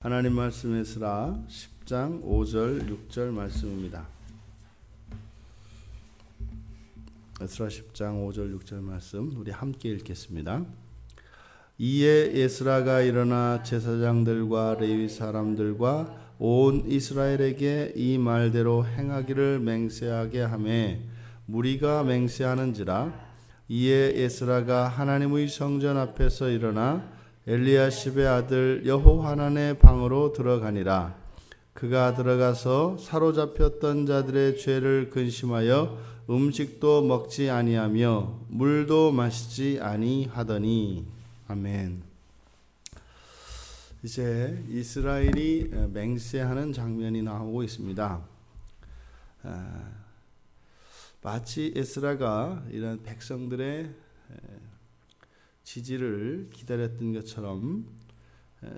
하나님 말씀 에스라 10장 5절 6절 말씀입니다. 에스라 10장 5절 6절 말씀 우리 함께 읽겠습니다. 이에 에스라가 일어나 제사장들과 레위 사람들과 온 이스라엘에게 이 말대로 행하기를 맹세하게 하매 무리가 맹세하는지라. 이에 에스라가 하나님의 성전 앞에서 일어나 엘리야십의 아들 여호하난의 방으로 들어가니라. 그가 들어가서 사로잡혔던 자들의 죄를 근심하여 음식도 먹지 아니하며 물도 마시지 아니하더니. 아멘. 이제 이스라엘이 맹세하는 장면이 나오고 있습니다. 마치 에스라가 이런 백성들의 지지를 기다렸던 것처럼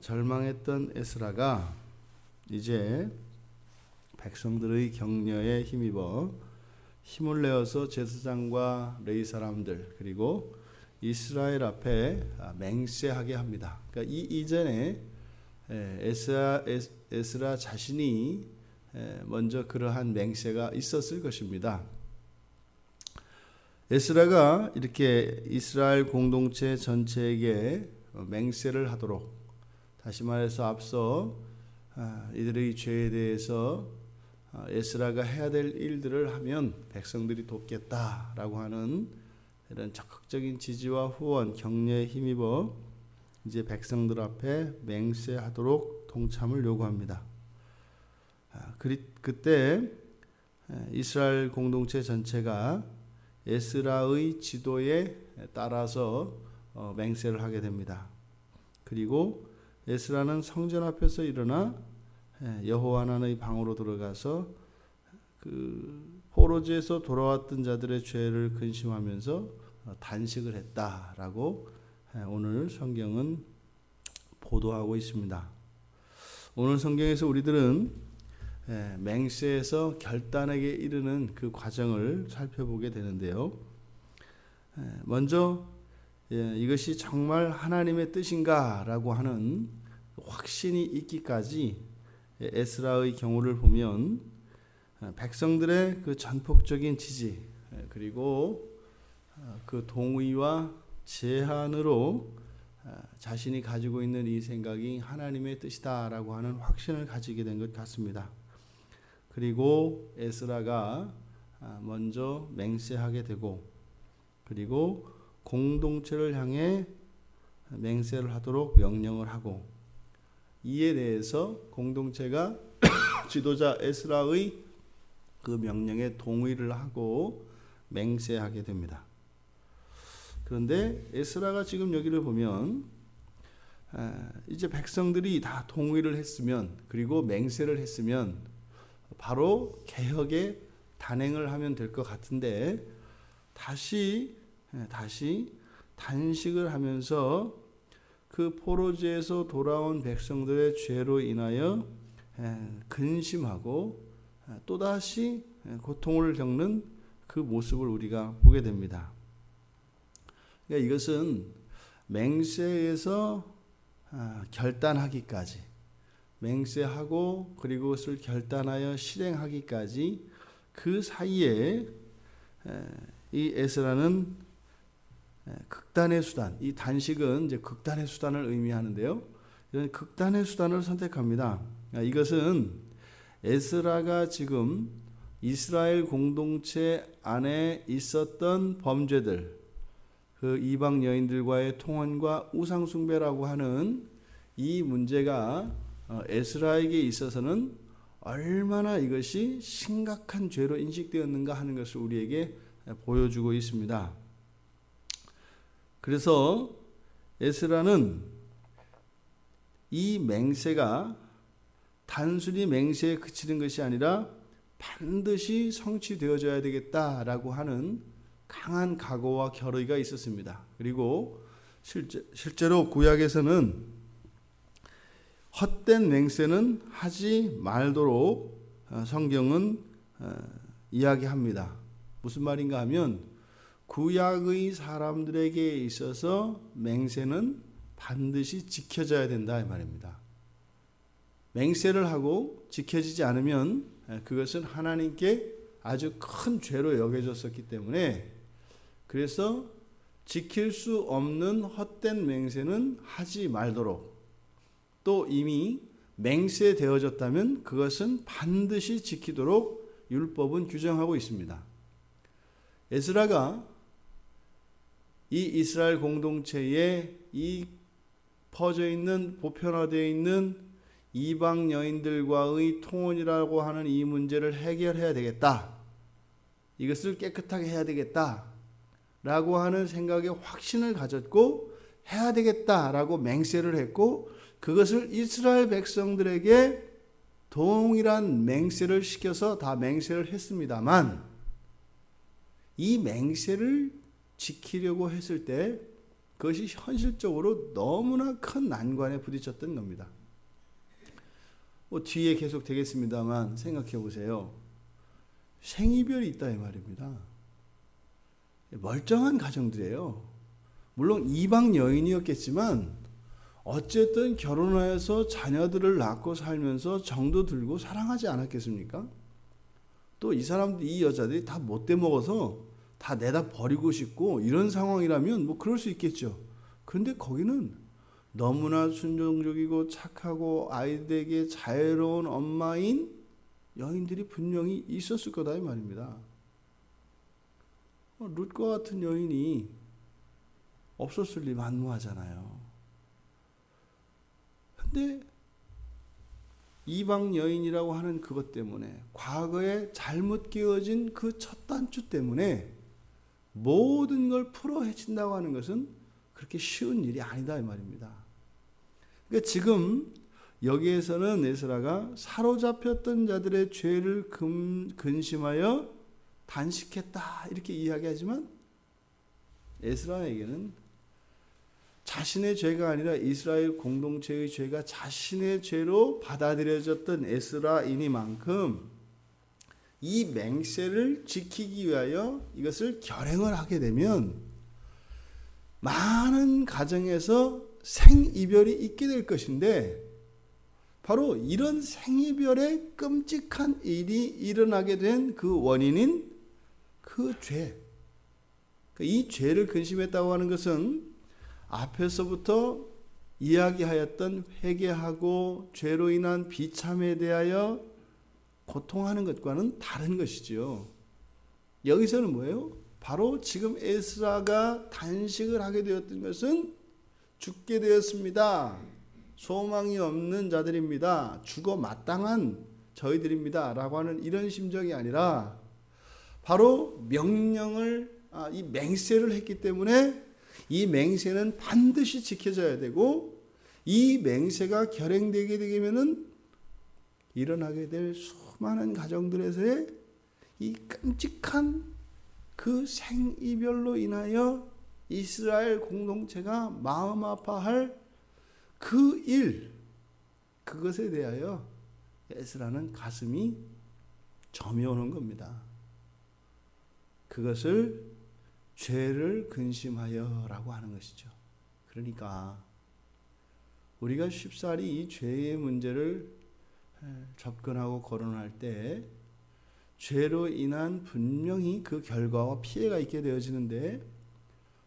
절망했던 에스라가 이제 백성들의 격려에 힘입어 힘을 내어서 제사장과 레위 사람들 그리고 이스라엘 앞에 맹세하게 합니다. 그러니까 이전에 에스라 자신이 먼저 그러한 맹세가 있었을 것입니다. 에스라가 이렇게 이스라엘 공동체 전체에게 맹세를 하도록, 다시 말해서 앞서 이들의 죄에 대해서 에스라가 해야 될 일들을 하면 백성들이 돕겠다라고 하는 이런 적극적인 지지와 후원, 격려에 힘입어 이제 백성들 앞에 맹세하도록 동참을 요구합니다. 그때 이스라엘 공동체 전체가 에스라의 지도에 따라서 맹세를 하게 됩니다. 그리고 에스라는 성전 앞에서 일어나 여호하난의 방으로 들어가서 그 포로지에서 돌아왔던 자들의 죄를 근심하면서 단식을 했다라고 오늘 성경은 보도하고 있습니다. 오늘 성경에서 우리들은 맹세에서 결단에게 이르는 그 과정을 살펴보게 되는데요. 먼저 이것이 정말 하나님의 뜻인가라고 하는 확신이 있기까지 에스라의 경우를 보면 백성들의 그 전폭적인 지지 그리고 그 동의와 제한으로 자신이 가지고 있는 이 생각이 하나님의 뜻이다라고 하는 확신을 가지게 된 것 같습니다. 그리고 에스라가 먼저 맹세하게 되고 그리고 공동체를 향해 맹세를 하도록 명령을 하고 이에 대해서 공동체가 지도자 에스라의 그 명령에 동의를 하고 맹세하게 됩니다. 그런데 에스라가 지금 여기를 보면 이제 백성들이 다 동의를 했으면 그리고 맹세를 했으면 바로 개혁에 단행을 하면 될 것 같은데 다시 단식을 하면서 그 포로지에서 돌아온 백성들의 죄로 인하여 근심하고 또다시 고통을 겪는 그 모습을 우리가 보게 됩니다. 그러니까 이것은 맹세에서 결단하기까지 맹세하고 그리고 그것을 결단하여 실행하기까지 그 사이에 이 에스라는 극단의 수단, 이 단식은 이제 극단의 수단을 의미하는데요. 이런 극단의 수단을 선택합니다. 이것은 에스라가 지금 이스라엘 공동체 안에 있었던 범죄들, 그 이방 여인들과의 통혼과 우상 숭배라고 하는 이 문제가 에스라에게 있어서는 얼마나 이것이 심각한 죄로 인식되었는가 하는 것을 우리에게 보여주고 있습니다. 그래서 에스라는 이 맹세가 단순히 맹세에 그치는 것이 아니라 반드시 성취되어져야 되겠다라고 하는 강한 각오와 결의가 있었습니다. 그리고 실제로 구약에서는 헛된 맹세는 하지 말도록 성경은 이야기합니다. 무슨 말인가 하면 구약의 사람들에게 있어서 맹세는 반드시 지켜져야 된다 이 말입니다. 맹세를 하고 지켜지지 않으면 그것은 하나님께 아주 큰 죄로 여겨졌었기 때문에, 그래서 지킬 수 없는 헛된 맹세는 하지 말도록, 또 이미 맹세되어졌다면 그것은 반드시 지키도록 율법은 규정하고 있습니다. 에스라가 이 이스라엘 공동체에 이 퍼져 있는, 보편화되어 있는 이방 여인들과의 통혼이라고 하는 이 문제를 해결해야 되겠다, 이것을 깨끗하게 해야 되겠다 라고 하는 생각에 확신을 가졌고 해야 되겠다라고 맹세를 했고, 그것을 이스라엘 백성들에게 동일한 맹세를 시켜서 다 맹세를 했습니다만, 이 맹세를 지키려고 했을 때 그것이 현실적으로 너무나 큰 난관에 부딪혔던 겁니다. 뒤에 계속 되겠습니다만 생각해 보세요. 생이별이 있다 이 말입니다. 멀쩡한 가정들이에요. 물론 이방 여인이었겠지만 어쨌든 결혼하여서 자녀들을 낳고 살면서 정도 들고 사랑하지 않았겠습니까? 또 이 사람들, 이 여자들이 다 못돼 먹어서 다 내다 버리고 싶고 이런 상황이라면 뭐 그럴 수 있겠죠. 그런데 거기는 너무나 순종적이고 착하고 아이들에게 자애로운 엄마인 여인들이 분명히 있었을 거다 이 말입니다. 룻과 같은 여인이 없었을 리 만무하잖아요. 근데 이방 여인이라고 하는 그것 때문에, 과거에 잘못 끼워진 그 첫 단추 때문에 모든 걸 풀어 헤친다고 하는 것은 그렇게 쉬운 일이 아니다 이 말입니다. 그러니까 지금 여기에서는 에스라가 사로잡혔던 자들의 죄를 근심하여 단식했다 이렇게 이야기하지만, 에스라에게는 자신의 죄가 아니라 이스라엘 공동체의 죄가 자신의 죄로 받아들여졌던 에스라이니만큼 이 맹세를 지키기 위하여 이것을 결행을 하게 되면 많은 가정에서 생이별이 있게 될 것인데, 바로 이런 생이별의 끔찍한 일이 일어나게 된 그 원인인 그 죄, 이 죄를 근심했다고 하는 것은 앞에서부터 이야기하였던 회개하고 죄로 인한 비참에 대하여 고통하는 것과는 다른 것이지요. 여기서는 뭐예요? 바로 지금 에스라가 단식을 하게 되었던 것은 죽게 되었습니다. 소망이 없는 자들입니다. 죽어 마땅한 저희들입니다. 라고 하는 이런 심정이 아니라, 바로 명령을, 이 맹세를 했기 때문에 이 맹세는 반드시 지켜져야 되고, 이 맹세가 결행되게 되면은 일어나게 될 수많은 가정들에서의 이 끔찍한 그 생이별로 인하여 이스라엘 공동체가 마음 아파할 그 일, 그것에 대하여 에스라는 가슴이 저며오는 겁니다. 그것을 죄를 근심하여라고 하는 것이죠. 그러니까 우리가 쉽사리 이 죄의 문제를 접근하고 거론할 때 죄로 인한 분명히 그 결과와 피해가 있게 되어지는데,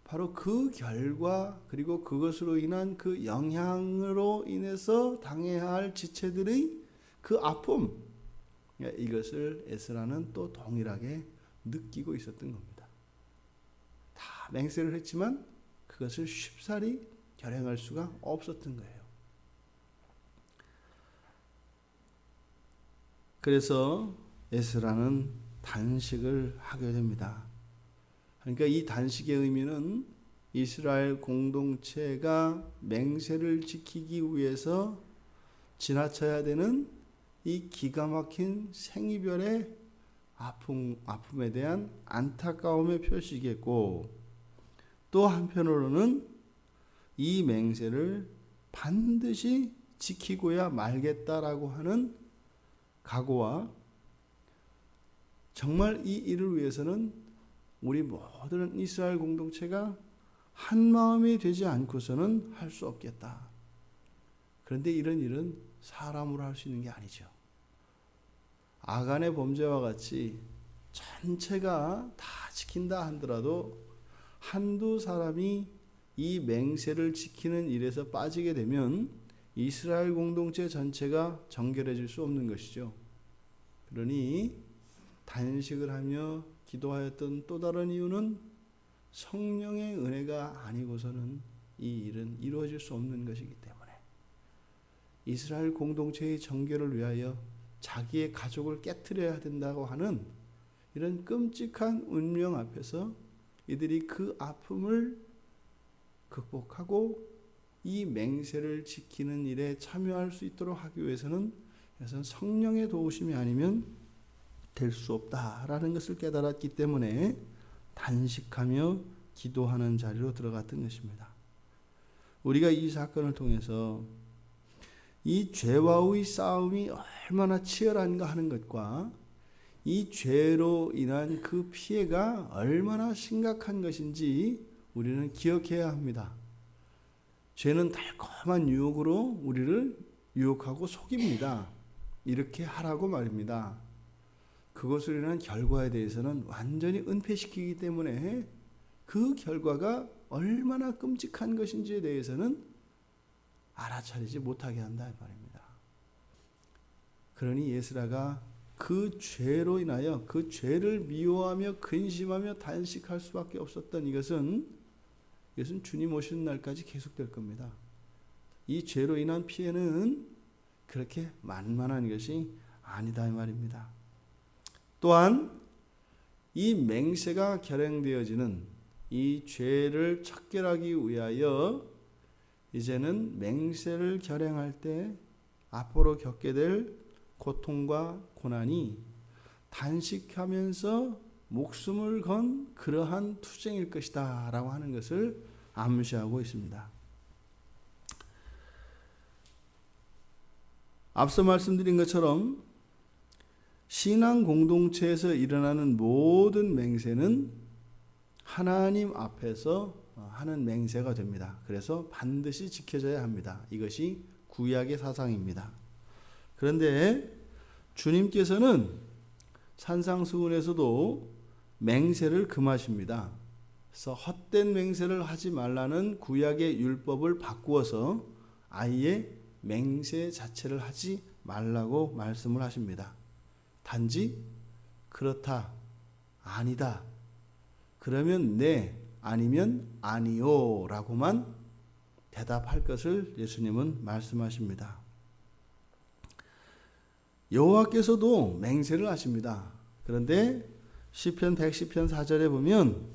바로 그 결과 그리고 그것으로 인한 그 영향으로 인해서 당해야 할 지체들의 그 아픔, 이것을 에스라는 또 동일하게 느끼고 있었던 겁니다. 다 맹세를 했지만 그것을 쉽사리 결행할 수가 없었던 거예요. 그래서 에스라는 단식을 하게 됩니다. 그러니까 이 단식의 의미는 이스라엘 공동체가 맹세를 지키기 위해서 지나쳐야 되는 이 기가 막힌 생이별의 아픔에 대한 안타까움의 표시겠고, 또 한편으로는 이 맹세를 반드시 지키고야 말겠다라고 하는 각오와, 정말 이 일을 위해서는 우리 모든 이스라엘 공동체가 한 마음이 되지 않고서는 할 수 없겠다. 그런데 이런 일은 사람으로 할 수 있는 게 아니죠. 아간의 범죄와 같이 전체가 다 지킨다 하더라도 한두 사람이 이 맹세를 지키는 일에서 빠지게 되면 이스라엘 공동체 전체가 정결해질 수 없는 것이죠. 그러니 단식을 하며 기도하였던 또 다른 이유는 성령의 은혜가 아니고서는 이 일은 이루어질 수 없는 것이기 때문에 이스라엘 공동체의 정결을 위하여 자기의 가족을 깨트려야 된다고 하는 이런 끔찍한 운명 앞에서 이들이 그 아픔을 극복하고 이 맹세를 지키는 일에 참여할 수 있도록 하기 위해서는 성령의 도우심이 아니면 될 수 없다라는 것을 깨달았기 때문에 단식하며 기도하는 자리로 들어갔던 것입니다. 우리가 이 사건을 통해서 이 죄와의 싸움이 얼마나 치열한가 하는 것과 이 죄로 인한 그 피해가 얼마나 심각한 것인지 우리는 기억해야 합니다. 죄는 달콤한 유혹으로 우리를 유혹하고 속입니다. 이렇게 하라고 말입니다. 그것으로 인한 결과에 대해서는 완전히 은폐시키기 때문에 그 결과가 얼마나 끔찍한 것인지에 대해서는 알아차리지 못하게 한다 이 말입니다. 그러니 예스라가 그 죄로 인하여 그 죄를 미워하며 근심하며 단식할 수밖에 없었던 이것은 주님 오시는 날까지 계속될 겁니다. 이 죄로 인한 피해는 그렇게 만만한 것이 아니다 이 말입니다. 또한 이 맹세가 결행되어지는 이 죄를 척결하기 위하여 이제는 맹세를 결행할 때 앞으로 겪게 될 고통과 고난이 단식하면서 목숨을 건 그러한 투쟁일 것이다 라고 하는 것을 암시하고 있습니다. 앞서 말씀드린 것처럼 신앙 공동체에서 일어나는 모든 맹세는 하나님 앞에서 하는 맹세가 됩니다. 그래서 반드시 지켜져야 합니다. 이것이 구약의 사상입니다. 그런데 주님께서는 산상수훈에서도 맹세를 금하십니다. 그래서 헛된 맹세를 하지 말라는 구약의 율법을 바꾸어서 아예 맹세 자체를 하지 말라고 말씀을 하십니다. 단지 그렇다, 아니다, 그러면 네, 아니면 아니요 라고만 대답할 것을 예수님은 말씀하십니다. 여호와께서도 맹세를 하십니다. 그런데 시편 110편 4절에 보면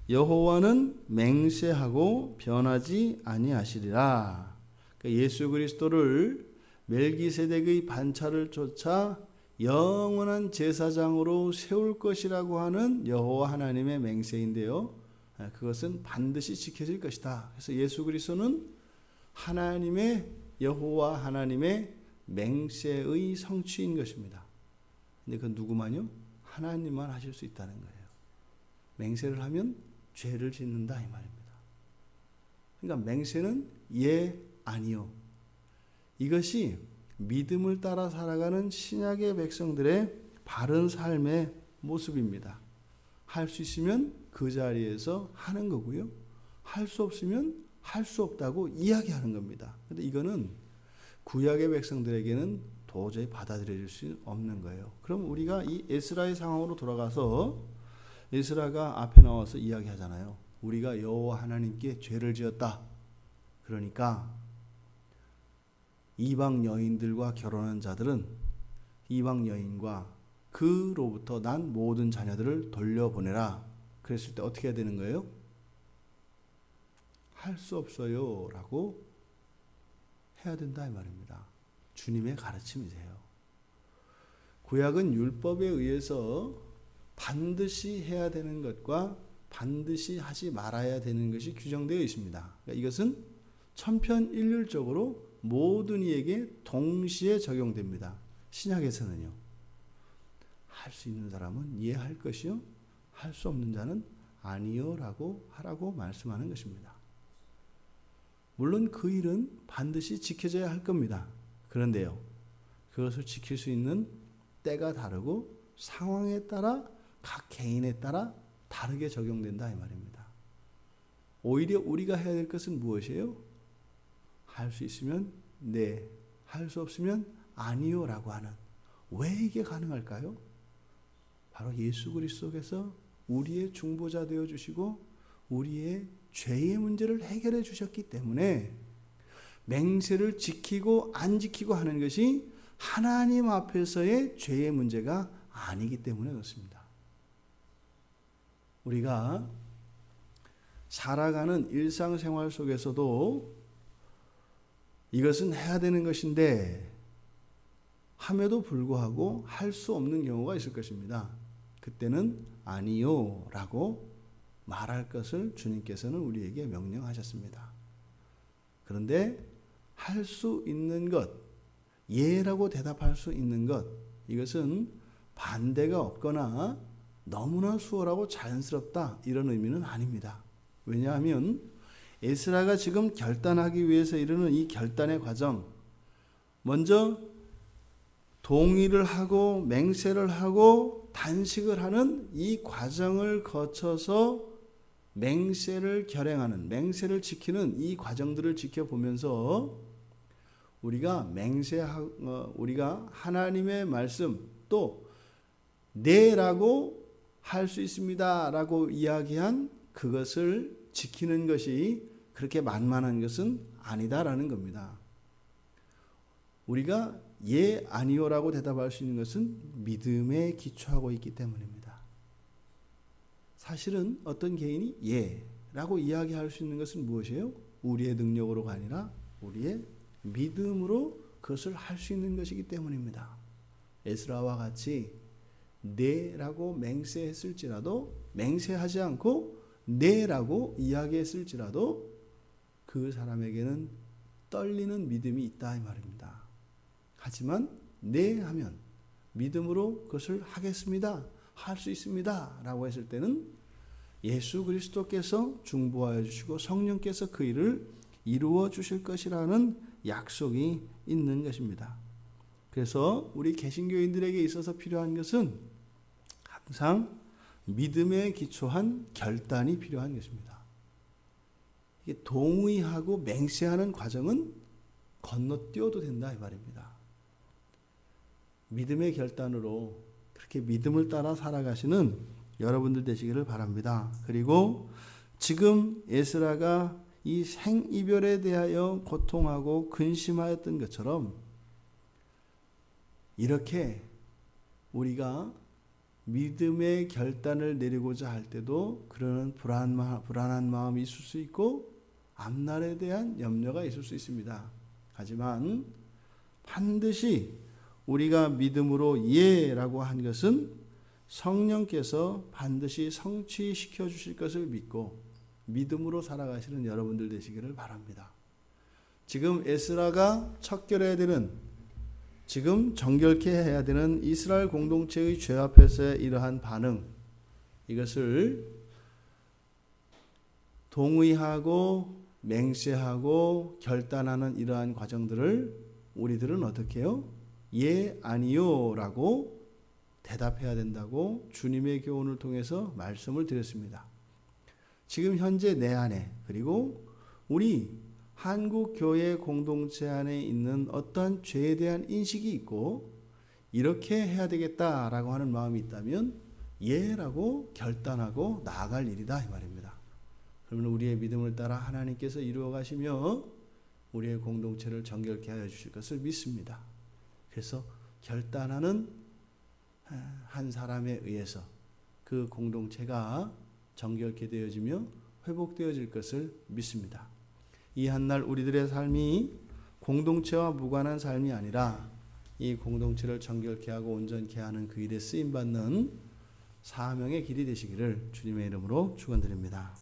여호와는 맹세하고 변하지 아니하시리라. 예수 그리스도를 멜기세덱의 반차를 쫓아 영원한 제사장으로 세울 것이라고 하는 여호와 하나님의 맹세인데요. 그것은 반드시 지켜질 것이다. 그래서 예수 그리스도는 하나님의 여호와 하나님의 맹세의 성취인 것입니다. 근데 그 누구만요? 하나님만 하실 수 있다는 거예요. 맹세를 하면 죄를 짓는다 이 말입니다. 그러니까 맹세는 예, 아니요. 이것이 믿음을 따라 살아가는 신약의 백성들의 바른 삶의 모습입니다. 할 수 있으면 그 자리에서 하는 거고요. 할 수 없으면 할 수 없다고 이야기하는 겁니다. 그런데 이거는 구약의 백성들에게는 도저히 받아들여질 수 없는 거예요. 그럼 우리가 이 에스라의 상황으로 돌아가서 에스라가 앞에 나와서 이야기하잖아요. 우리가 여호와 하나님께 죄를 지었다. 그러니까 이방 여인들과 결혼한 자들은 이방 여인과 그로부터 난 모든 자녀들을 돌려보내라. 그랬을 때 어떻게 해야 되는 거예요? 할 수 없어요 라고 해야 된다 이 말입니다. 주님의 가르침이세요. 구약은 율법에 의해서 반드시 해야 되는 것과 반드시 하지 말아야 되는 것이 규정되어 있습니다. 그러니까 이것은 천편일률적으로 모든 이에게 동시에 적용됩니다. 신약에서는요. 할 수 있는 사람은 이해할 것이요. 할 수 없는 자는 아니요 라고 하라고 말씀하는 것입니다. 물론 그 일은 반드시 지켜져야 할 겁니다. 그런데요, 그것을 지킬 수 있는 때가 다르고 상황에 따라 각 개인에 따라 다르게 적용된다 이 말입니다. 오히려 우리가 해야 될 것은 무엇이에요? 할 수 있으면 네, 할 수 없으면 아니요 라고 하는. 왜 이게 가능할까요? 바로 예수 그리스도께서 우리의 중보자 되어 주시고 우리의 죄의 문제를 해결해 주셨기 때문에 맹세를 지키고 안 지키고 하는 것이 하나님 앞에서의 죄의 문제가 아니기 때문에 그렇습니다. 우리가 살아가는 일상생활 속에서도 이것은 해야 되는 것인데 함에도 불구하고 할 수 없는 경우가 있을 것입니다. 그때는 아니요 라고 말할 것을 주님께서는 우리에게 명령하셨습니다. 그런데 할 수 있는 것, 예라고 대답할 수 있는 것, 이것은 반대가 없거나 너무나 수월하고 자연스럽다 이런 의미는 아닙니다. 왜냐하면 에스라가 지금 결단하기 위해서 이르는 이 결단의 과정, 먼저 동의를 하고 맹세를 하고 단식을 하는 이 과정을 거쳐서 맹세를 결행하는, 맹세를 지키는 이 과정들을 지켜보면서 우리가 우리가 하나님의 말씀 또 네라고 할 수 있습니다라고 이야기한 그것을 지키는 것이 그렇게 만만한 것은 아니다라는 겁니다. 우리가 예, 아니요라고 대답할 수 있는 것은 믿음에 기초하고 있기 때문입니다. 사실은 어떤 개인이 예라고 이야기할 수 있는 것은 무엇이에요? 우리의 능력으로가 아니라 우리의 믿음으로 그것을 할 수 있는 것이기 때문입니다. 에스라와 같이 네라고 맹세했을지라도 맹세하지 않고 네라고 이야기했을지라도 그 사람에게는 떨리는 믿음이 있다 이 말입니다. 하지만 네 하면 믿음으로 그것을 하겠습니다. 할 수 있습니다. 라고 했을 때는 예수 그리스도께서 중보하여 주시고 성령께서 그 일을 이루어 주실 것이라는 약속이 있는 것입니다. 그래서 우리 개신교인들에게 있어서 필요한 것은 항상 믿음에 기초한 결단이 필요한 것입니다. 이게 동의하고 맹세하는 과정은 건너뛰어도 된다 이 말입니다. 믿음의 결단으로 그렇게 믿음을 따라 살아가시는 여러분들 되시기를 바랍니다. 그리고 지금 에스라가 이 생이별에 대하여 고통하고 근심하였던 것처럼 이렇게 우리가 믿음의 결단을 내리고자 할 때도 그런 불안한 마음이 있을 수 있고 앞날에 대한 염려가 있을 수 있습니다. 하지만 반드시 우리가 믿음으로 예라고 한 것은 성령께서 반드시 성취시켜 주실 것을 믿고 믿음으로 살아가시는 여러분들 되시기를 바랍니다. 지금 에스라가 척결해야 되는, 지금 정결케 해야 되는 이스라엘 공동체의 죄 앞에서의 이러한 반응, 이것을 동의하고 맹세하고 결단하는 이러한 과정들을 우리들은 어떻게 해요? 예, 아니요 라고 대답해야 된다고 주님의 교훈을 통해서 말씀을 드렸습니다. 지금 현재 내 안에 그리고 우리 한국 교회 공동체 안에 있는 어떤 죄에 대한 인식이 있고 이렇게 해야 되겠다라고 하는 마음이 있다면 예라고 결단하고 나아갈 일이다 이 말입니다. 그러면 우리의 믿음을 따라 하나님께서 이루어 가시며 우리의 공동체를 정결케 하여 주실 것을 믿습니다. 그래서 결단하는 한 사람에 의해서 그 공동체가 정결케 되어지며 회복되어질 것을 믿습니다. 이 한날 우리들의 삶이 공동체와 무관한 삶이 아니라 이 공동체를 정결케 하고 온전케 하는 그 일에 쓰임받는 사명의 길이 되시기를 주님의 이름으로 축원드립니다.